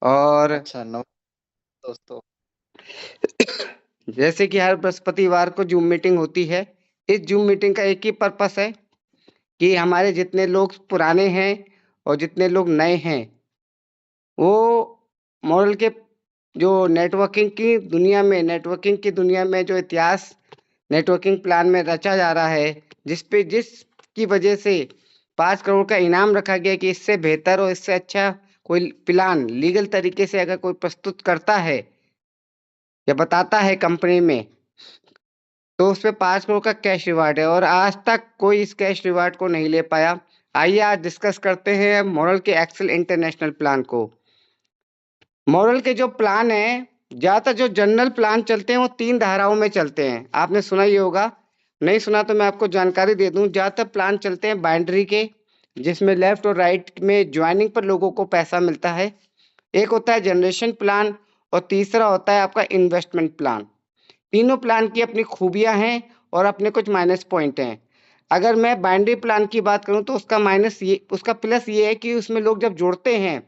और अच्छा, नमस्ते दोस्तों। जैसे कि हर बृहस्पतिवार को जूम मीटिंग होती है। इस जूम मीटिंग का एक ही पर्पस है कि हमारे जितने लोग पुराने हैं और जितने लोग नए हैं, वो मॉडल के जो नेटवर्किंग की दुनिया में जो इतिहास नेटवर्किंग प्लान में रचा जा रहा है, जिसकी वजह से 5 करोड़ का इनाम रखा गया कि इससे बेहतर और इससे अच्छा कोई प्लान लीगल तरीके से अगर कोई प्रस्तुत करता है या बताता है कंपनी में, तो उसपे 5 करोड़ का कैश रिवार्ड है और आज तक कोई इस कैश रिवार्ड को नहीं ले पाया। आइए आज डिस्कस करते हैं मॉडल के एक्सेल इंटरनेशनल प्लान को। मॉडल के जो प्लान हैं, ज़्यादातर जो जनरल प्लान चलते हैं वो 3 धाराओं में चलते हैं। आपने सुना ही होगा, नहीं सुना तो मैं आपको जानकारी दे दूँ। ज़्यादातर प्लान चलते हैं बाइनरी के, जिसमें लेफ्ट और राइट में जॉइनिंग पर लोगों को पैसा मिलता है। एक होता है जनरेशन प्लान और तीसरा होता है आपका इन्वेस्टमेंट प्लान। तीनों प्लान की अपनी खूबियाँ हैं और अपने कुछ माइनस पॉइंट हैं। अगर मैं बाइनरी प्लान की बात करूँ तो उसका प्लस ये है कि उसमें लोग जब जुड़ते हैं,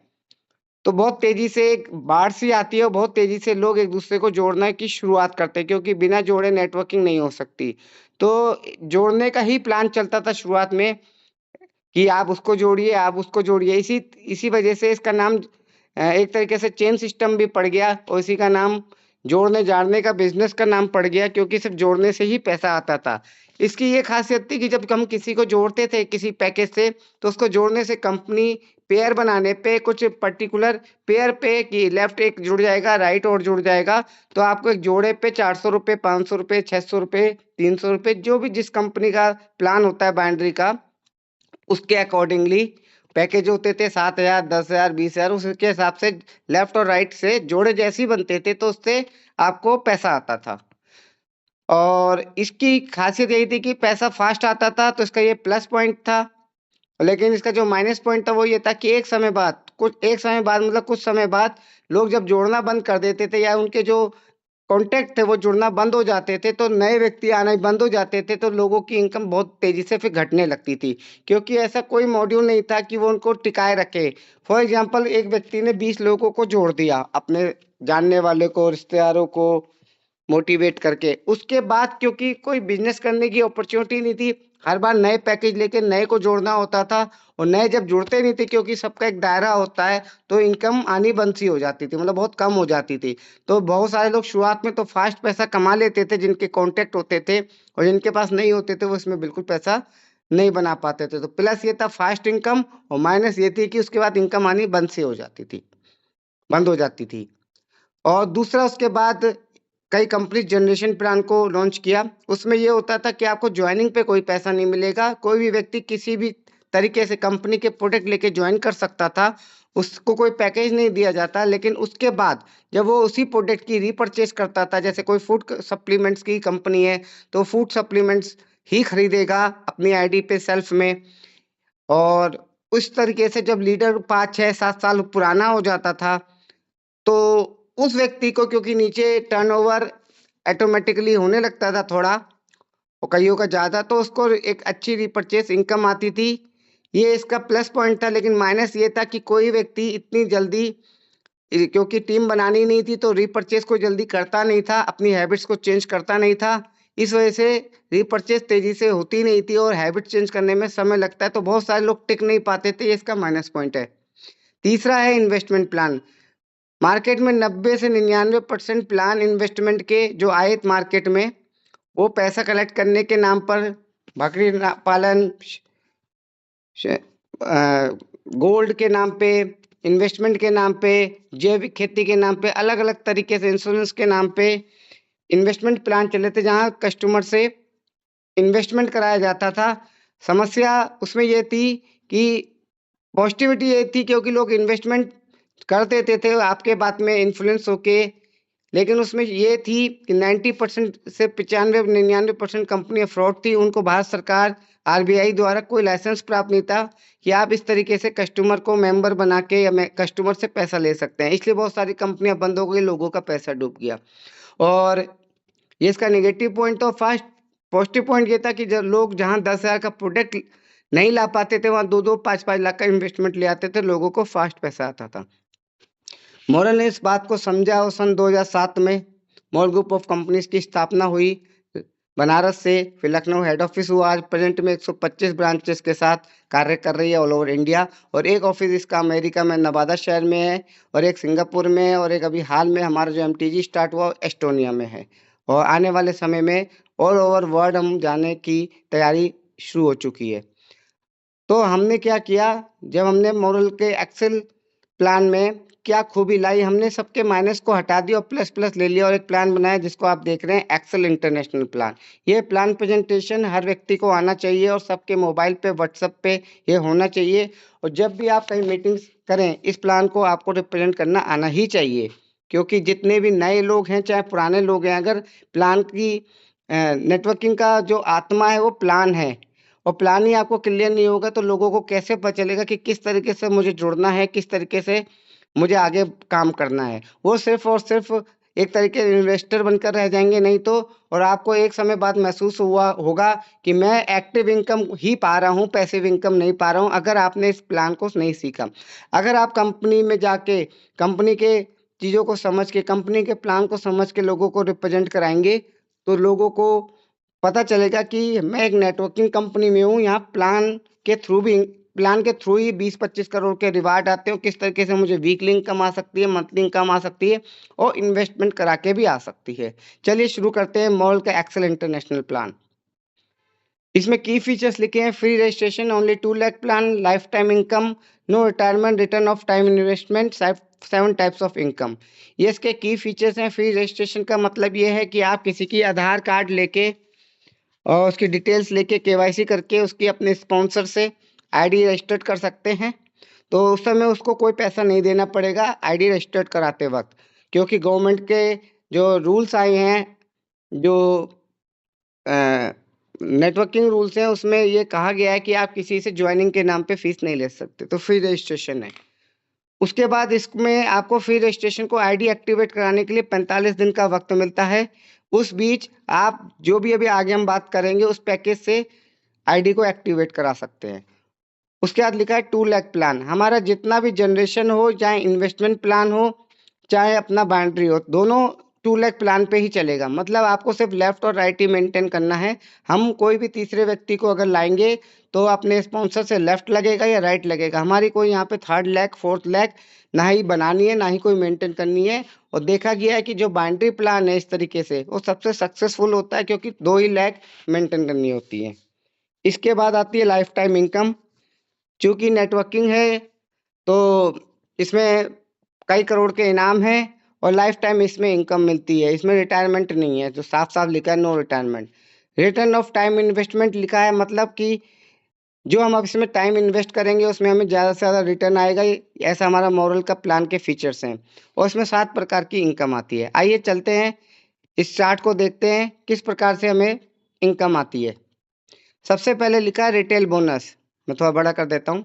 तो बहुत तेज़ी से एक बाढ़ सी आती है और बहुत तेज़ी से लोग एक-दूसरे को जोड़ने की शुरुआत करते हैं, क्योंकि बिना जोड़े नेटवर्किंग नहीं हो सकती। तो जोड़ने का ही प्लान चलता था शुरुआत में कि आप उसको जोड़िए, आप उसको जोड़िए। इसी इसी वजह से इसका नाम एक तरीके से चेन सिस्टम भी पड़ गया और इसी का नाम जोड़ने-जाड़ने का बिज़नेस का नाम पड़ गया, क्योंकि सिर्फ़ जोड़ने से ही पैसा आता था। इसकी ये ख़ासियत थी कि जब हम किसी को जोड़ते थे किसी पैकेज से, तो उसको जोड़ने से कंपनी पेयर बनाने पे कुछ पर्टिकुलर पेयर पे कि लेफ्ट एक जुड़ जाएगा, राइट और जुड़ जाएगा, तो आपको एक जोड़े पे ₹400, ₹500, ₹600, ₹300 जो भी जिस कंपनी का प्लान होता है बाइनरी का, उसके अकॉर्डिंगली पैकेज होते थे। 7,000, 10,000, 20,000 उसके हिसाब से लेफ्ट और राइट से जोड़े जैसे ही बनते थे, तो उससे आपको पैसा आता था। और इसकी खासियत यही थी कि पैसा फ़ास्ट आता था, तो इसका ये प्लस पॉइंट था। लेकिन इसका जो माइनस पॉइंट था वो ये था कि एक समय बाद मतलब कुछ समय बाद लोग जब जोड़ना बंद कर देते थे या उनके जो कॉन्टैक्ट थे वो जुड़ना बंद हो जाते थे, तो नए व्यक्ति आना बंद हो जाते थे, तो लोगों की इनकम बहुत तेज़ी से फिर घटने लगती थी। क्योंकि ऐसा कोई मॉड्यूल नहीं था कि वो उनको टिकाए रखे। फॉर एग्ज़ाम्पल एक व्यक्ति ने 20 लोगों को जोड़ दिया, अपने जानने वाले को, रिश्तेदारों को मोटिवेट करके। उसके बाद क्योंकि कोई बिज़नेस करने की अपॉर्च्युनिटी नहीं थी, हर बार नए पैकेज लेके नए को जोड़ना होता था और नए जब जुड़ते नहीं थे, क्योंकि सबका एक दायरा होता है, तो इनकम आनी बंद सी हो जाती थी, मतलब बहुत कम हो जाती थी। तो बहुत सारे लोग शुरुआत में तो फ़ास्ट पैसा कमा लेते थे जिनके कॉन्टैक्ट होते थे, और जिनके पास नहीं होते थे वो इसमें बिल्कुल पैसा नहीं बना पाते थे। तो प्लस ये था फ़ास्ट इनकम और माइनस ये थी कि उसके बाद इनकम आनी बंद हो जाती थी। और दूसरा उसके बाद कई कंपनी जनरेशन प्लान को लॉन्च किया। उसमें ये होता था कि आपको जॉइनिंग पे कोई पैसा नहीं मिलेगा। कोई भी व्यक्ति किसी भी तरीके से कंपनी के प्रोडक्ट लेके जॉइन कर सकता था। उसको कोई पैकेज नहीं दिया जाता, लेकिन उसके बाद जब वो उसी प्रोडक्ट की रीपरचेज़ करता था, जैसे कोई फूड सप्लीमेंट्स की कंपनी है, तो फूड सप्लीमेंट्स ही खरीदेगा अपनी आईडी पे सेल्फ में। और उस तरीके से जब लीडर 5, 6, 7 साल पुराना हो जाता था, तो उस व्यक्ति को क्योंकि नीचे टर्नओवर ऑटोमेटिकली होने लगता था थोड़ा और कईयों का ज़्यादा, तो उसको एक अच्छी रीपरचेज़ इनकम आती थी। ये इसका प्लस पॉइंट था, लेकिन माइनस ये था कि कोई व्यक्ति इतनी जल्दी क्योंकि टीम बनानी नहीं थी, तो रीपरचेज़ कोई जल्दी करता नहीं था, अपनी हैबिट्स को चेंज करता नहीं था। इस वजह से रीपरचेज़ तेज़ी से होती नहीं थी और हैबिट चेंज करने में समय लगता है, तो बहुत सारे लोग टिक नहीं पाते थे, ये इसका माइनस पॉइंट है। तीसरा है इन्वेस्टमेंट प्लान। मार्केट में 90 से 99% प्लान इन्वेस्टमेंट के जो आए मार्केट में, वो पैसा कलेक्ट करने के नाम पर बकरी पालन, गोल्ड के नाम पे, इन्वेस्टमेंट के नाम पे, जैविक खेती के नाम पे, अलग-अलग तरीके से इंश्योरेंस के नाम पे इन्वेस्टमेंट प्लान चले थे, जहाँ कस्टमर से इन्वेस्टमेंट कराया जाता था। समस्या उसमें ये थी कि पॉज़िटिविटी ये थी क्योंकि लोग इन्वेस्टमेंट कर देते थे आपके बात में इन्फ्लुएंस होके, लेकिन उसमें ये थी कि 90% से 95-99% कंपनियाँ फ्रॉड थी। उनको भारत सरकार आरबीआई द्वारा कोई लाइसेंस प्राप्त नहीं था कि आप इस तरीके से कस्टमर को मेंबर बना के या कस्टमर से पैसा ले सकते हैं। इसलिए बहुत सारी कंपनियाँ बंद हो गई, लोगों का पैसा डूब गया। और ये इसका नेगेटिव पॉइंट तो फर्स्ट पॉजिटिव पॉइंट ये था कि जब लोग जहाँ 10,000 का प्रोडक्ट नहीं ला पाते थे, वहाँ 2-2, 5-5 लाख का इन्वेस्टमेंट ले आते थे, लोगों को फास्ट पैसा आता था। मॉरल ने इस बात को समझा और सन 2007 में मॉल ग्रुप ऑफ कंपनीज की स्थापना हुई बनारस से। फिर लखनऊ हेड ऑफिस हुआ। आज प्रेजेंट में 125 ब्रांचेस के साथ कार्य कर रही है ऑल ओवर इंडिया। और एक ऑफिस इसका अमेरिका में नवादा शहर में है, और एक सिंगापुर में है, और एक अभी हाल में हमारा जो एमटीजी स्टार्ट हुआ एस्टोनिया में है। और आने वाले समय में ऑल ओवर वर्ल्ड हम जाने की तैयारी शुरू हो चुकी है। तो हमने क्या किया, जब हमने मॉरल के एक्सेल प्लान में क्या खूबी लाई, हमने सबके माइनस को हटा दिया और प्लस प्लस ले लिया और एक प्लान बनाया जिसको आप देख रहे हैं, एक्सेल इंटरनेशनल प्लान। ये प्लान प्रेजेंटेशन हर व्यक्ति को आना चाहिए और सबके मोबाइल पे व्हाट्सएप पे ये होना चाहिए। और जब भी आप कहीं मीटिंग्स करें, इस प्लान को आपको रिप्रेजेंट करना आना ही चाहिए, क्योंकि जितने भी नए लोग हैं चाहे पुराने लोग हैं, अगर प्लान की नेटवर्किंग का जो आत्मा है वो प्लान है, और प्लान ही आपको क्लियर नहीं होगा तो लोगों को कैसे पता चलेगा कि किस तरीके से मुझे जुड़ना है, किस तरीके से मुझे आगे काम करना है। वो सिर्फ और सिर्फ एक तरीके इन्वेस्टर बनकर रह जाएंगे नहीं तो। और आपको एक समय बाद महसूस हुआ होगा कि मैं एक्टिव इनकम ही पा रहा हूँ, पैसिव इनकम नहीं पा रहा हूँ, अगर आपने इस प्लान को नहीं सीखा। अगर आप कंपनी में जाके कंपनी के चीज़ों को समझ के, कंपनी के प्लान को समझ के लोगों को रिप्रेजेंट कराएंगे, तो लोगों को पता चलेगा कि मैं एक नेटवर्किंग कंपनी में हूँ, यहाँ प्लान के थ्रू ही 20-25 करोड़ के रिवार्ड आते हैं। किस तरीके से मुझे वीकली इनकम आ सकती है, मंथली इनकम आ सकती है, और इन्वेस्टमेंट करा के भी आ सकती है। चलिए शुरू करते हैं मॉल का एक्सेल इंटरनेशनल प्लान। इसमें की फीचर्स लिखे हैं, free registration, only 2 lakh plan, life time income, no retirement, return of time investment, 7 types of income. ये इसके की फीचर्स हैं। फ्री रजिस्ट्रेशन का मतलब ये है कि आप किसी की आधार कार्ड लेके और उसकी डिटेल्स लेके केवाईसी करके उसकी अपने स्पॉन्सर से आईडी रजिस्टर्ड कर सकते हैं। तो उस समय उसको कोई पैसा नहीं देना पड़ेगा आईडी रजिस्टर्ड कराते वक्त, क्योंकि गवर्नमेंट के जो रूल्स आए हैं, जो नेटवर्किंग रूल्स हैं, उसमें ये कहा गया है कि आप किसी से ज्वाइनिंग के नाम पे फीस नहीं ले सकते। तो फ्री रजिस्ट्रेशन है। उसके बाद इसमें आपको फ्री रजिस्ट्रेशन को आईडी एक्टिवेट कराने के लिए 45 दिन का वक्त मिलता है। उस बीच आप जो भी अभी आगे हम बात करेंगे उस पैकेज से आईडी को एक्टिवेट करा सकते हैं। उसके बाद लिखा है 2 लाख प्लान। हमारा जितना भी जनरेशन हो, चाहे इन्वेस्टमेंट प्लान हो, चाहे अपना बाउंड्री हो, दोनों 2 लाख प्लान पे ही चलेगा। मतलब आपको सिर्फ लेफ्ट और राइट ही मेंटेन करना है। हम कोई भी तीसरे व्यक्ति को अगर लाएंगे तो अपने स्पॉन्सर से लेफ्ट लगेगा या राइट लगेगा। हमारी कोई यहाँ पे 3rd लाख 4th लाख ना ही बनानी है, ना ही कोई मेंटेन करनी है। और देखा गया है कि जो बाउंड्री प्लान है इस तरीके से वो सबसे सक्सेसफुल होता है, क्योंकि 2 ही लाख मेंटेन करनी होती है। इसके बाद आती है लाइफ टाइम इनकम। चूंकि नेटवर्किंग है तो इसमें कई करोड़ के इनाम हैं और लाइफ टाइम इसमें इनकम मिलती है। इसमें रिटायरमेंट नहीं है, जो साफ साफ लिखा है, no retirement. Return of time investment लिखा है, मतलब कि जो हम अब इसमें टाइम इन्वेस्ट करेंगे उसमें हमें ज़्यादा से ज़्यादा रिटर्न आएगा। ऐसा हमारा मॉरल का प्लान के फीचर्स हैं। और इसमें 7 प्रकार की इनकम आती है। आइए चलते हैं इस चार्ट को देखते हैं किस प्रकार से हमें इनकम आती है। सबसे पहले लिखा है रिटेल बोनस। मैं थोड़ा बड़ा कर देता हूँ।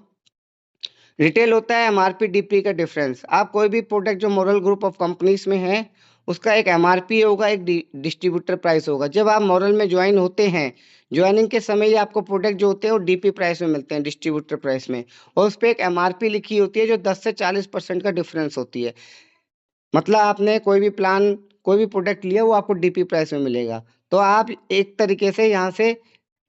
रिटेल होता है एमआरपी डीपी का डिफरेंस। आप कोई भी प्रोडक्ट जो मॉरल ग्रुप ऑफ कंपनीज में है उसका एक एमआरपी होगा, एक डिस्ट्रीब्यूटर प्राइस होगा। जब आप मॉरल में ज्वाइन होते हैं, ज्वाइनिंग के समय ही आपको प्रोडक्ट जो होते हैं वो डीपी प्राइस में मिलते हैं, डिस्ट्रीब्यूटर प्राइस में। और उस पर एक एमआरपी लिखी होती है जो 10 से 40% का डिफरेंस होती है। मतलब आपने कोई भी प्लान, कोई भी प्रोडक्ट लिया वो आपको डीपी प्राइस में मिलेगा। तो आप एक तरीके से यहाँ से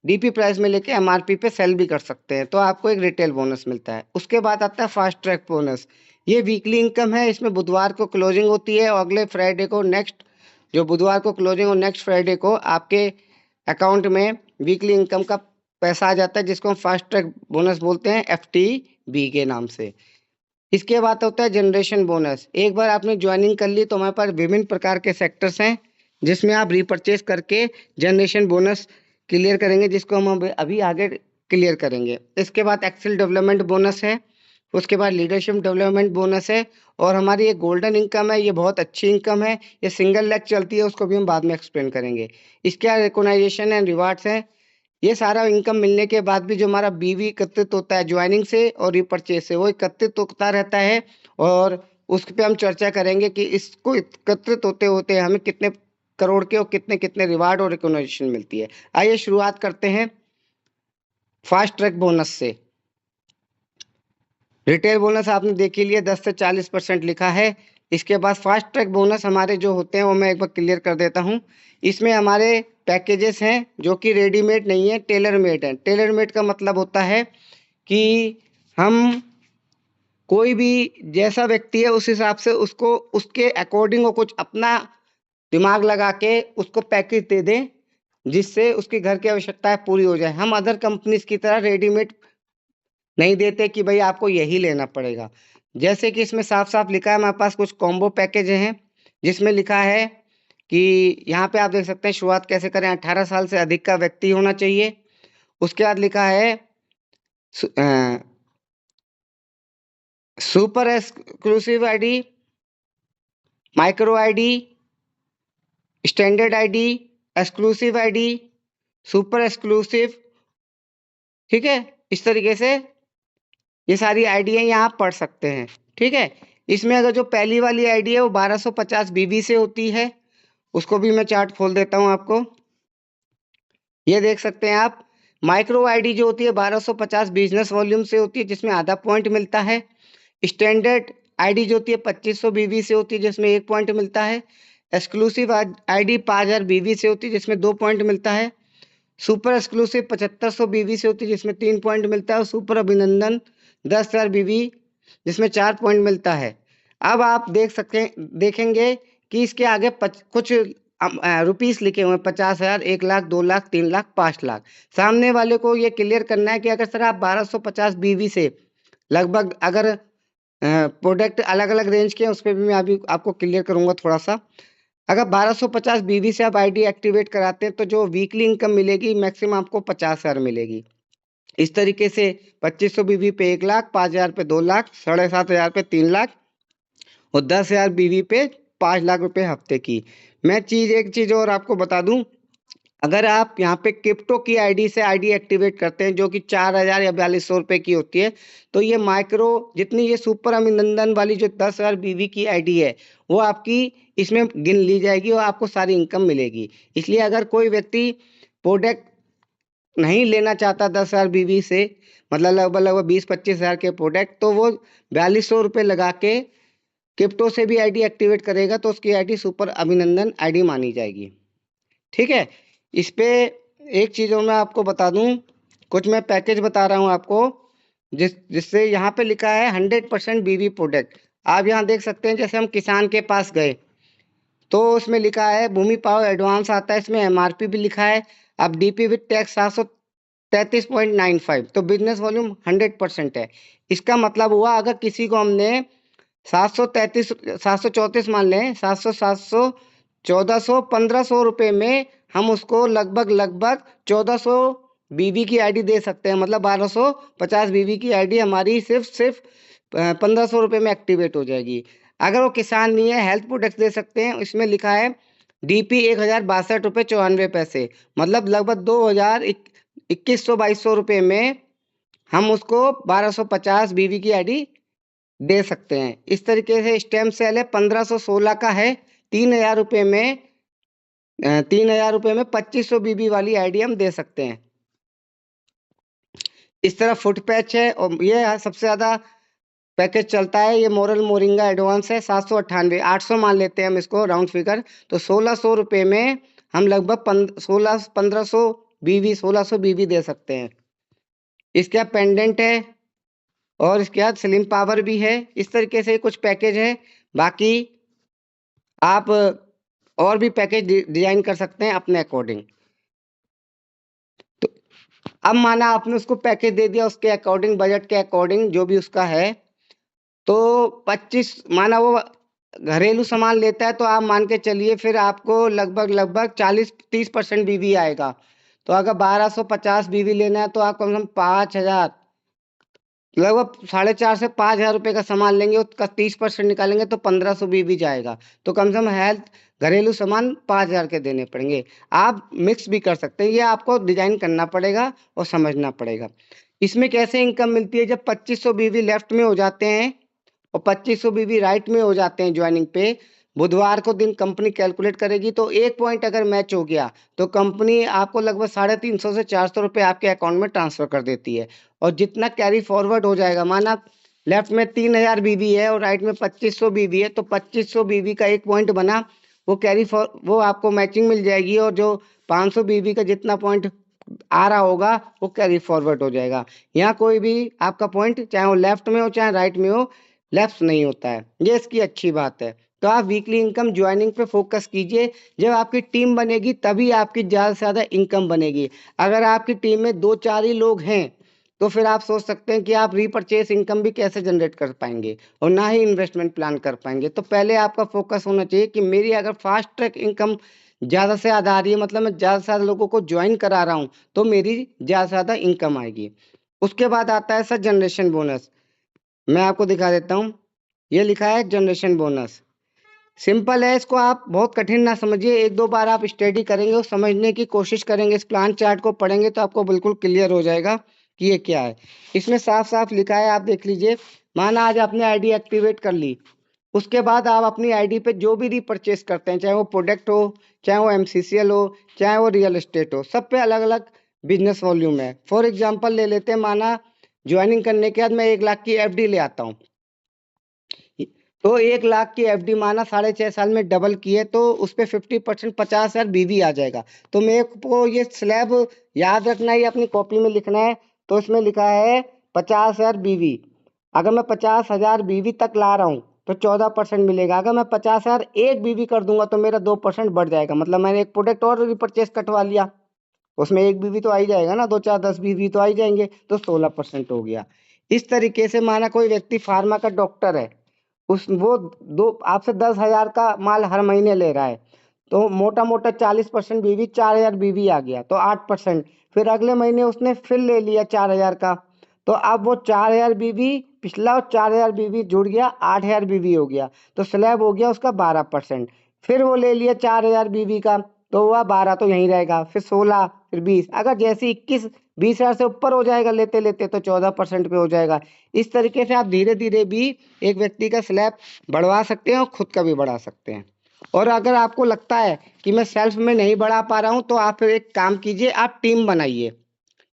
डीपी प्राइस में लेके एमआरपी पे सेल भी कर सकते हैं, तो आपको एक रिटेल बोनस मिलता है। उसके बाद आता है फास्ट ट्रैक बोनस। ये वीकली इनकम है। इसमें बुधवार को क्लोजिंग होती है और अगले फ्राइडे को जो बुधवार को क्लोजिंग और नेक्स्ट फ्राइडे को आपके अकाउंट में वीकली इनकम का पैसा आ जाता है, जिसको हम फास्ट ट्रैक बोनस बोलते हैं, FTB के नाम से। इसके बाद होता है जनरेशन बोनस। एक बार आपने ज्वाइनिंग कर ली तो हमारे पास विभिन्न प्रकार के सेक्टर्स हैं जिसमें आप रिपर्चेज करके जनरेशन बोनस क्लियर करेंगे, जिसको हम अभी आगे क्लियर करेंगे। इसके बाद एक्सेल डेवलपमेंट बोनस है। उसके बाद लीडरशिप डेवलपमेंट बोनस है। और हमारी ये गोल्डन इनकम है, ये बहुत अच्छी इनकम है, ये सिंगल लेग चलती है, उसको भी हम बाद में एक्सप्लेन करेंगे। इसके रिकॉग्नाइजेशन एंड रिवार्ड्स है। ये सारा इनकम मिलने के बाद भी जो हमारा बीवी एकत्रित होता है ज्वाइनिंग से और रिपर्चेज से, वो एकत्रित होता रहता है। और उस पे हम चर्चा करेंगे कि इसको एकत्रित होते होते हमें कितने करोड़ के और कितने कितने रिवार्ड और रिकॉग्निशन मिलती है। आइए शुरुआत करते हैं फास्ट ट्रैक बोनस से। रिटेल बोनस आपने देख ही लिया, 10 से 40% लिखा है। इसके बाद फास्ट ट्रैक बोनस हमारे जो होते हैं वो मैं एक बार क्लियर कर देता हूँ। इसमें हमारे पैकेजेस हैं जो कि रेडीमेड नहीं है, टेलर मेड है। टेलर मेड का मतलब होता है कि हम कोई भी जैसा व्यक्ति है उस हिसाब से उसको उसके अकॉर्डिंग वो कुछ अपना दिमाग लगा के उसको पैकेज दे दें, जिससे उसके घर की आवश्यकताएं पूरी हो जाए। हम अदर कंपनीज की तरह रेडीमेड नहीं देते कि भाई आपको यही लेना पड़ेगा। जैसे कि इसमें साफ-साफ लिखा है, हमारे पास कुछ कॉम्बो पैकेज हैं, जिसमें लिखा है कि यहाँ पे आप देख सकते हैं शुरुआत कैसे करें, 18 साल से अधिक का व्यक्ति होना चाहिए। उसके बाद लिखा है super exclusive ID, micro ID, standard ID, exclusive ID, super exclusive, ठीक है? इस तरीके से ये सारी आईडियाँ यहाँ आप पढ़ सकते हैं, ठीक है? इसमें अगर जो पहली वाली आईडी है वो 1250 बीबी से होती है, उसको भी मैं चार्ट खोल देता हूँ आपको। ये देख सकते हैं आप, माइक्रो आईडी जो होती है 1250 बिजनेस वॉल्यूम से होती है, जिसमें आधा पॉइंट मिलता है। स्टैंडर्ड आईडी जो होती है 2500 बीबी से होती है, जिसमें 1 पॉइंट मिलता है। एक्सक्लूसिव आईडी 5000 बीबी से होती है, जिसमें 2 पॉइंट मिलता है। सुपर एक्सक्लूसिव 7500 बीबी से होती है, जिसमें 3 पॉइंट मिलता है। और सुपर अभिनंदन 10,000 बीबी, जिसमें 4 पॉइंट मिलता है। अब आप देखेंगे कि इसके आगे कुछ रुपीस लिखे हुए हैं, 50,000, 1 लाख, 2 लाख, 3 लाख, 5 लाख। सामने वाले को ये क्लियर करना है कि अगर सर आप 1250 बीवी से लगभग अगर प्रोडक्ट अलग-अलग रेंज के हैं, उस पे भी मैं अभी आपको क्लियर करूँगा थोड़ा-सा। अगर 1250 बीवी से आप आईडी एक्टिवेट कराते हैं, तो जो वीकली इनकम मिलेगी मैक्सिमम आपको 50,000 मिलेगी। इस तरीके से 2500 बीवी पे 1 लाख, 5000 पे 2 लाख, 7500 पे 3 लाख और 10,000 बीवी पे 5 लाख रुपए हफ्ते की। मैं एक चीज़ और आपको बता दूं, अगर आप यहाँ पे क्रिप्टो की आईडी से आईडी एक्टिवेट करते हैं जो कि 4000 या 4200 रुपए की होती है, तो ये माइक्रो जितनी ये सुपर अभिनंदन वाली जो 10,000 बीवी की आईडी है वो आपकी इसमें गिन ली जाएगी और आपको सारी इनकम मिलेगी। इसलिए अगर कोई व्यक्ति प्रोडक्ट नहीं लेना चाहता 10,000 बीवी से, मतलब लगभग 20-25 हज़ार के प्रोडक्ट, तो वो 4200 रुपये लगा के क्रिप्टो से भी आईडी एक्टिवेट करेगा तो उसकी आईडी सुपर अभिनंदन आईडी मानी जाएगी, ठीक है? इस पे एक चीज़ और मैं आपको बता दूं, कुछ मैं पैकेज बता रहा हूं आपको, जिससे यहाँ पे लिखा है 100% बीवी प्रोडक्ट। आप यहाँ देख सकते हैं, जैसे हम किसान के पास गए तो उसमें लिखा है भूमि पावर एडवांस आता है, इसमें एमआरपी भी लिखा है। अब डीपी विद टैक्स 733.95, तो बिजनेस वॉल्यूम 100% है। इसका मतलब हुआ अगर किसी को हमने 734 मान लें, 700 1400 1500 रुपए में हम उसको लगभग 1400 बीवी की आईडी दे सकते हैं। मतलब 1250 बीवी की आईडी हमारी सिर्फ 1500 रुपए में एक्टिवेट हो जाएगी। अगर वो किसान नहीं है, हेल्थ प्रोडक्ट्स दे सकते हैं। इसमें लिखा है डीपी 1062 रुपये 94 पैसे, मतलब लगभग 2100-2200 रुपये में हम उसको 1250 बीवी की आईडी दे सकते हैं। इस तरीके से स्टेम सेल है 1516 का है, 3000 रुपये में 2500 बीबी वाली आईडी हम दे सकते हैं। इस तरह फुट पैच है और ये सबसे ज्यादा पैकेज चलता है। ये मोरल मोरिंगा एडवांस है 798, 800 मान लेते हैं हम इसको राउंड फिगर, तो 1600 रुपये में हम लगभग 1500 बीवी 1600 बीवी दे सकते हैं। इसके बाद पेंडेंट है और इसके बाद स्लिम पावर भी है। इस तरीके से कुछ पैकेज है। बाकी आप और भी पैकेज डिजाइन कर सकते हैं अपने अकॉर्डिंग। तो अब माना आपने उसको पैकेज दे दिया, उसके अकॉर्डिंग बजट के अकॉर्डिंग जो भी उसका है, तो 25 माना वो घरेलू सामान लेता है तो आप मान के चलिए फिर आपको लगभग 40-30% बीवी आएगा। तो अगर 1250 बीवी लेना है तो आप कम से कम 5000 लगभग 4,500 से 5,000 रुपये का सामान लेंगे, उसका 30% निकालेंगे तो 1500 बीवी जाएगा। तो कम से कम हेल्थ घरेलू सामान 5,000 के देने पड़ेंगे। आप मिक्स भी कर सकते हैं, ये आपको डिजाइन करना पड़ेगा और समझना पड़ेगा। इसमें कैसे इनकम मिलती है, जब 2500 बीवी लेफ्ट में हो जाते हैं और 2500 बीवी राइट में हो जाते हैं ज्वाइनिंग पे, बुधवार को दिन कंपनी कैलकुलेट करेगी, तो 1 पॉइंट अगर मैच हो गया तो कंपनी आपको लगभग 350 से 400 रुपये आपके अकाउंट में ट्रांसफर कर देती है। और जितना कैरी फॉरवर्ड हो जाएगा, माना लेफ्ट में 3000 बीवी है और राइट में 2500 बीवी है, तो 2500 बीवी का एक पॉइंट बना, वो आपको मैचिंग मिल जाएगी, और जो 500 बीवी का जितना पॉइंट आ रहा होगा वो कैरी फॉरवर्ड हो जाएगा। यहाँ कोई भी आपका पॉइंट चाहे वो लेफ्ट में हो चाहे राइट में हो, लेफ्ट नहीं होता है। ये इसकी अच्छी बात है। तो आप वीकली इनकम ज्वाइनिंग पे फोकस कीजिए। जब आपकी टीम बनेगी तभी आपकी ज़्यादा से ज़्यादा इनकम बनेगी। अगर आपकी टीम में 2-4 ही लोग हैं तो फिर आप सोच सकते हैं कि आप रीपरचेस इनकम भी कैसे जनरेट कर पाएंगे और ना ही इन्वेस्टमेंट प्लान कर पाएंगे। तो पहले आपका फोकस होना चाहिए कि मेरी अगर फास्ट ट्रैक इनकम ज़्यादा से ज़्यादा आ रही है, मतलब मैं ज़्यादा से ज़्यादा लोगों को ज्वाइन करा रहा हूँ, तो मेरी ज़्यादा से ज़्यादा इनकम आएगी। उसके बाद आता है सर जनरेशन बोनस। मैं आपको दिखा देता हूँ। ये लिखा है जनरेशन बोनस। सिंपल है, इसको आप बहुत कठिन ना समझिए। 1-2 बार आप स्टडी करेंगे और समझने की कोशिश करेंगे, इस प्लान चार्ट को पढ़ेंगे तो आपको बिल्कुल क्लियर हो जाएगा कि ये क्या है। इसमें साफ-साफ लिखा है, आप देख लीजिए। माना आज आपने आईडी एक्टिवेट कर ली, उसके बाद आप अपनी आईडी पे जो भी रीपरचेस करते हैं, चाहे वो प्रोडक्ट हो, चाहे वो एमसीसीएल हो, चाहे वो रियल एस्टेट हो, सब पे अलग-अलग बिजनेस वॉल्यूम है। फॉर एग्जांपल ले लेते हैं, माना ज्वाइनिंग करने के बाद मैं 1 लाख की एफडी ले आता हूँ। तो 1 लाख की एफडी माना 6.5 साल में डबल की है, तो उस पे 50% 50,000 बीवी आ जाएगा। तो मेरे को ये स्लैब याद रखना है, अपनी कॉपी में लिखना है। तो इसमें लिखा है 50,000 बीवी। अगर मैं 50,000 बीवी तक ला रहा हूँ तो 14% मिलेगा। अगर मैं 50,000 एक बीवी कर दूंगा तो मेरा 2% बढ़ जाएगा। मतलब मैंने एक प्रोडक्ट और रिपरचेस कटवा लिया, उसमें एक बीवी तो आ ही जाएगा ना, 2 4 10 बीवी तो आ ही जाएंगे, तो 16% हो गया। इस तरीके से माना कोई व्यक्ति फार्मा का डॉक्टर है, उस वो दो आपसे 10,000 का माल हर महीने ले रहा है, तो मोटा मोटा 40% बीवी, 4,000 बीवी आ गया, तो 8%। फिर अगले महीने उसने फिर ले लिया 4,000 का, तो अब वो 4,000 बीवी पिछला और 4,000 बीवी जुड़ गया, 8,000 बीवी हो गया, तो स्लैब हो गया उसका 12%। फिर वो ले लिया 4,000 बीवी का, तो वह 12 तो यहीं रहेगा, फिर 16, फिर 20। अगर जैसे 21-20,000 से ऊपर हो जाएगा लेते लेते तो 14% पे हो जाएगा। इस तरीके से आप धीरे धीरे भी एक व्यक्ति का स्लैब बढ़वा सकते हैं और खुद का भी बढ़ा सकते हैं। और अगर आपको लगता है कि मैं सेल्फ में नहीं बढ़ा पा रहा हूं, तो आप फिर एक काम कीजिए, आप टीम बनाइए।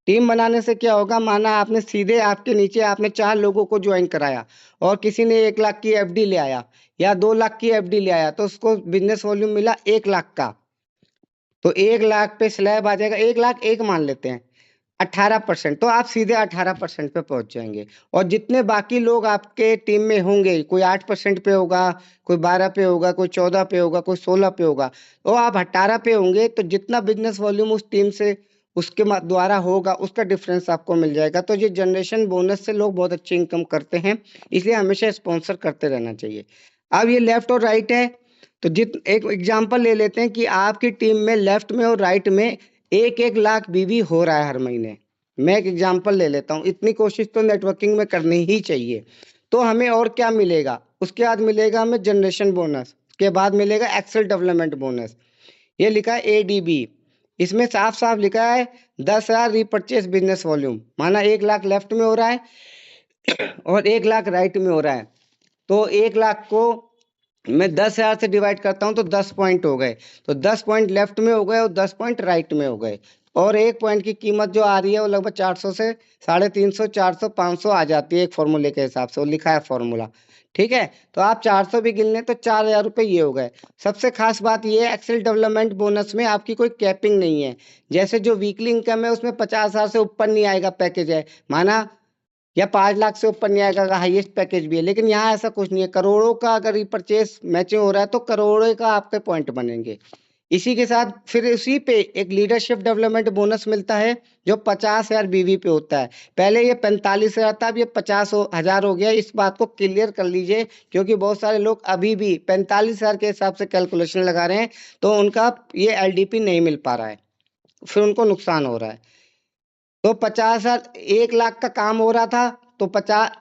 टीम बनाने से क्या होगा, माना आपने सीधे आपके नीचे आपने 4 लोगों को ज्वाइन कराया और किसी ने 1 लाख की एफडी ले आया या 2 लाख की एफडी ले आया, तो उसको बिजनेस वॉल्यूम मिला 1 लाख का, तो 1 लाख पे स्लैब आ जाएगा। 1 लाख एक मान लेते हैं, 18%, तो आप सीधे 18% पे पहुंच जाएंगे। और जितने बाकी लोग आपके टीम में होंगे, कोई 8% पे होगा, कोई 12 पे होगा, कोई 14 पे होगा, कोई 16 पे होगा, तो आप 18 पे होंगे, तो जितना बिजनेस वॉल्यूम उस टीम से उसके द्वारा होगा उसका डिफरेंस आपको मिल जाएगा। तो ये जनरेशन बोनस से लोग बहुत अच्छी इनकम करते हैं, इसलिए हमेशा स्पॉन्सर करते रहना चाहिए। अब ये लेफ्ट और राइट है, तो एक एग्जांपल ले लेते हैं कि आपकी टीम में लेफ्ट में और राइट में 1-1 लाख बीवी हो रहा है हर महीने। मैं एक एग्जांपल ले लेता हूँ, इतनी कोशिश तो नेटवर्किंग में करनी ही चाहिए। तो हमें और क्या मिलेगा, उसके बाद मिलेगा हमें जनरेशन बोनस, के बाद मिलेगा एक्सेल डेवलपमेंट बोनस। ये लिखा है एडीबी, इसमें साफ साफ लिखा है 10,000 रीपरचेस बिजनेस वॉल्यूम। माना 1 लाख लेफ्ट में हो रहा है और 1 लाख राइट में हो रहा है, तो 1 लाख को मैं 10,000 से डिवाइड करता हूं तो 10 पॉइंट हो गए, तो 10 पॉइंट लेफ्ट में हो गए और 10 पॉइंट राइट में हो गए। और एक पॉइंट की कीमत जो आ रही है वो लगभग 400 से 350, 400, 500 आ जाती है एक फॉर्मूले के हिसाब से, वो लिखा है फॉर्मूला। ठीक है, तो आप 400 भी गिन लें तो 4,000 रुपये ये हो गए। सबसे खास बात ये है, एक्सेल डेवलपमेंट बोनस में आपकी कोई कैपिंग नहीं है। जैसे जो वीकली इनकम है उसमें 50,000 से ऊपर नहीं आएगा, पैकेज है माना, या 5 लाख से ऊपर नहीं आएगा, हाईएस्ट पैकेज भी है। लेकिन यहाँ ऐसा कुछ नहीं है, करोड़ों का अगर रिपरचेस मैचिंग हो रहा है तो करोड़ों का आपके पॉइंट बनेंगे। इसी के साथ फिर उसी पे एक लीडरशिप डेवलपमेंट बोनस मिलता है जो 50,000 बीवी पे होता है। पहले ये 45,000 था, अब ये 50,000 हो गया। इस बात को क्लियर कर लीजिए, क्योंकि बहुत सारे लोग अभी भी 45,000 के हिसाब से कैलकुलेशन लगा रहे हैं, तो उनका ये एलडीपी नहीं मिल पा रहा है, फिर उनको नुकसान हो रहा है। तो 50,000, 1 लाख का काम हो रहा था, तो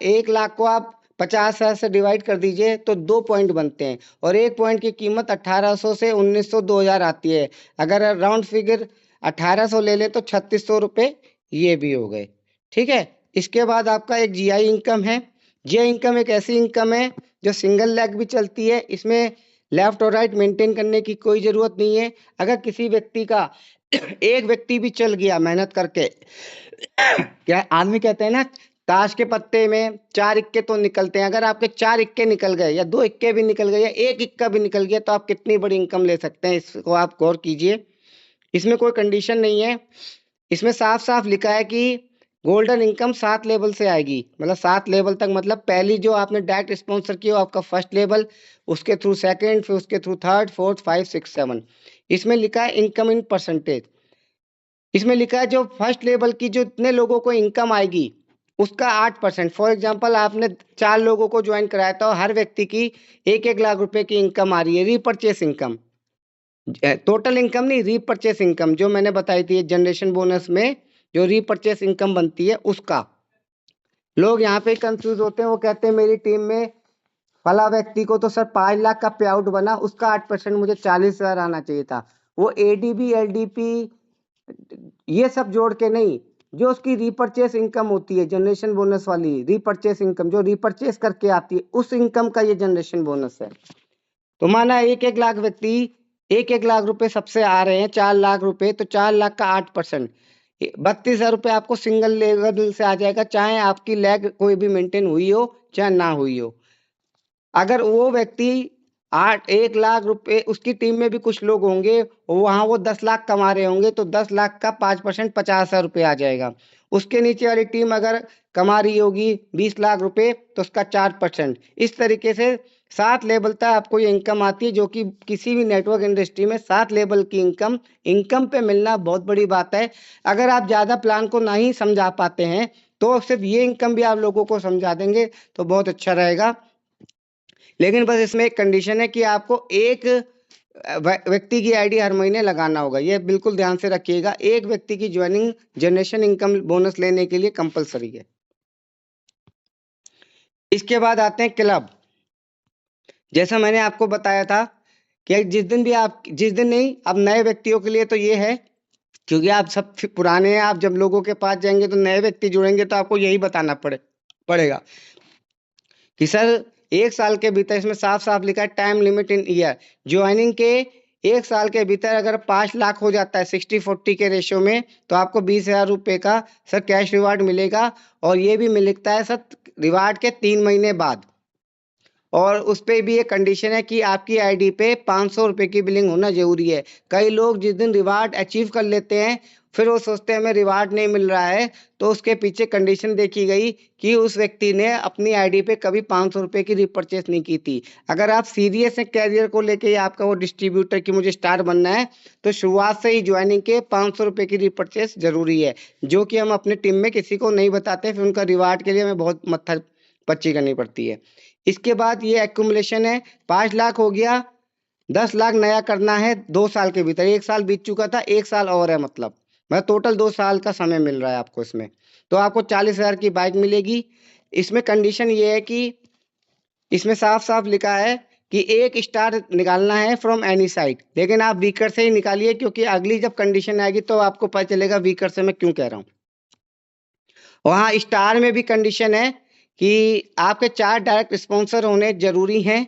1 लाख को आप 50,000 से डिवाइड कर दीजिए तो 2 पॉइंट बनते हैं, और एक पॉइंट की कीमत 1,800 से 1,900, 2,000 आती है। अगर राउंड फिगर 1,800 ले ले तो 3,600 रुपये ये भी हो गए। ठीक है, इसके बाद आपका एक जीआई इनकम है। जीआई इनकम एक ऐसी इनकम है जो सिंगल लेग भी चलती है, इसमें लेफ्ट और राइट मेंटेन करने की कोई ज़रूरत नहीं है। अगर किसी व्यक्ति का एक व्यक्ति भी चल गया मेहनत करके, क्या आदमी कहते हैं ना, ताश के पत्ते में 4 इक्के तो निकलते हैं। अगर आपके 4 इक्के निकल गए या 2 इक्के भी निकल गए या 1 इक्का भी निकल गया तो आप कितनी बड़ी इनकम ले सकते हैं, इसको आप गौर कीजिए। इसमें कोई कंडीशन नहीं है। इसमें साफ-साफ लिखा है कि गोल्डन इनकम 7 लेवल से आएगी। मतलब 7 लेवल तक, मतलब पहली जो आपने डायरेक्ट स्पॉन्सर की वो आपका फर्स्ट लेवल, उसके थ्रू सेकंड, फिर उसके थ्रू थर्ड, फोर्थ, 5, 6, 7। इसमें लिखा है इनकम इन परसेंटेज। इसमें लिखा है जो फर्स्ट लेवल की जो इतने लोगों को इनकम आएगी उसका 8%। फॉर एग्जांपल आपने 4 लोगों को ज्वाइन कराया था और हर व्यक्ति की 1-1 लाख रुपए की इनकम आ रही है, रीपरचेस इनकम। टोटल इनकम नहीं, रीपरचेस इनकम जो मैंने बताई थी जनरेशन बोनस में, जो रीपरचेस इनकम बनती है उसका। लोग यहाँ पे कंफ्यूज होते हैं, वो कहते हैं मेरी टीम में फला व्यक्ति को तो सर 5 लाख का पे आउट बना, उसका 8% मुझे 40,000 आना चाहिए था। वो एडीबी, एलडीपी ये सब जोड़ के नहीं, जो उसकी रीपरचेस इनकम होती है जनरेशन बोनस वाली, रीपरचेस इनकम जो रीपरचेस करके आती है, उस इनकम का ये जनरेशन बोनस है। तो माना 1-1 लाख व्यक्ति 1-1 लाख रुपए सबसे आ रहे हैं, 4 लाख रुपए, तो 4 लाख का 8%, 32,000 रुपए आपको सिंगल लेवल से आ जाएगा, चाहे आपकी लैग कोई भी मेंटेन हुई हो चाहे ना हुई हो। अगर वो व्यक्ति 1 लाख रुपए, उसकी टीम में भी कुछ लोग होंगे, वहां वो 10 लाख कमा रहे होंगे, तो 10 लाख का 5% 50,000 रुपए आ जाएगा। उसके नीचे वाली टीम अगर कमा रही होगी 20 लाख रुपए तो उसका 4%। इस तरीके से 7 लेवल तक आपको ये इनकम आती है, जो कि किसी भी नेटवर्क इंडस्ट्री में 7 लेवल की इनकम पे मिलना बहुत बड़ी बात है। अगर आप ज़्यादा प्लान को नहीं समझा पाते हैं तो सिर्फ ये इनकम भी आप लोगों को समझा देंगे तो बहुत अच्छा रहेगा। लेकिन बस इसमें एक कंडीशन है कि आपको एक व्यक्ति की आईडी हर महीने लगाना होगा। ये बिल्कुल ध्यान से रखिएगा, एक व्यक्ति की ज्वाइनिंग जनरेशन इनकम बोनस लेने के लिए कंपलसरी है। इसके बाद आते हैं क्लब। जैसा मैंने आपको बताया था कि जिस दिन नहीं, अब नए व्यक्तियों के लिए तो ये है, क्योंकि आप सब पुराने हैं, आप जब लोगों के पास जाएंगे तो नए व्यक्ति जुड़ेंगे तो आपको यही बताना पड़ेगा कि सर 1 साल के भीतर, इसमें साफ-साफ लिखा है time limit in year, joining के 1 साल के भीतर अगर 5 लाख हो जाता है 60-40 के रेशियो में, तो आपको 20,000 रुपए का सर कैश रिवार्ड मिलेगा। और ये भी मिलता है सर रिवार्ड के 3 महीने बाद। और उस पे भी एक कंडीशन है कि आपकी आईडी पे 500 रुपए की बिलिंग होना जरूरी है। कई लोग जिस दिन रिवार्ड अचीव कर लेते हैं फिर वो सोचते हैं हमें रिवार्ड नहीं मिल रहा है, तो उसके पीछे कंडीशन देखी गई कि उस व्यक्ति ने अपनी आईडी पे कभी 500 रुपए की रिपर्चेस नहीं की थी। अगर आप सीरियस हैं कैरियर को लेके, आपका वो डिस्ट्रीब्यूटर की मुझे स्टार बनना है, तो शुरुआत से ही ज्वाइनिंग के 500 रुपए की रिपर्चेस जरूरी है, जो कि हम अपने टीम में किसी को नहीं बताते, फिर उनका रिवार्ड के लिए हमें बहुत मत्था पच्ची करनी पड़ती है। इसके बाद ये एक्यूमुलेशन है, 5 लाख हो गया, 10 लाख नया करना है 2 साल के भीतर। 1 साल बीत चुका था, 1 साल और है, मतलब टोटल 2 साल का समय मिल रहा है आपको इसमें। तो आपको 40,000 की बाइक मिलेगी। इसमें कंडीशन ये है कि इसमें साफ-साफ लिखा है कि 1 स्टार निकालना है फ्रॉम एनी साइट, लेकिन आप वीकर से ही निकालिए, क्योंकि अगली जब कंडीशन आएगी तो आपको पता चलेगा वीकर से मैं क्यों कह रहा हूँ। वहाँ स्टार में भी कंडीशन है कि आपके 4 डायरेक्ट स्पॉन्सर होने जरूरी हैं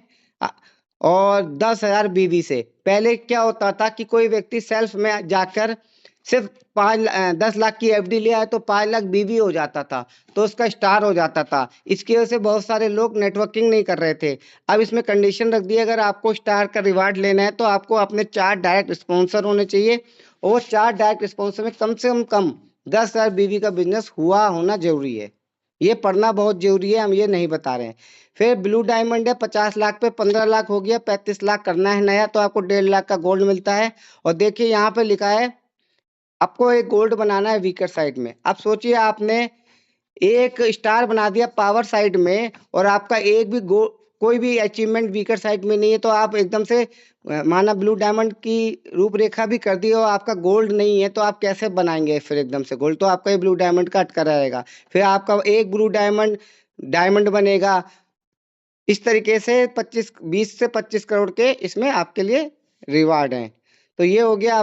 और 10,000 बीवी से। पहले क्या होता था कि कोई व्यक्ति सेल्फ में जाकर सिर्फ 10 लाख की एफडी ले आए तो 5 लाख बीवी हो जाता था, तो उसका स्टार हो जाता था। इसकी वजह से बहुत सारे लोग नेटवर्किंग नहीं कर रहे थे। अब इसमें कंडीशन रख दी, अगर आपको स्टार का रिवार्ड लेना है तो आपको अपने 4 डायरेक्ट स्पॉन्सर होने चाहिए, और 4 डायरेक्ट स्पॉन्सर में कम से कम 10,000 बीवी का बिजनेस हुआ होना जरूरी है। ये पढ़ना बहुत जरूरी है, हम ये नहीं बता रहे हैं। फिर ब्लू डायमंड है, 50 लाख पे 15 लाख हो गया, 35 लाख करना है नया तो आपको 1.5 लाख का गोल्ड मिलता है। और देखिए यहाँ पे लिखा है आपको एक गोल्ड बनाना है वीकर साइड में। अब सोचिए आपने एक स्टार बना दिया पावर साइड में और आपका एक भी कोई भी अचीवमेंट वीकर साइड में नहीं है, तो आप एकदम से माना ब्लू डायमंड की रूपरेखा भी कर दी और आपका गोल्ड नहीं है, तो आप कैसे बनाएंगे फिर एकदम से गोल्ड? तो आपका ये ब्लू डायमंड का अटका रहेगा। फिर आपका एक ब्लू डायमंड बनेगा। इस तरीके से 20 से 25 करोड़ के इसमें आपके लिए रिवार्ड हैं। तो ये हो गया आप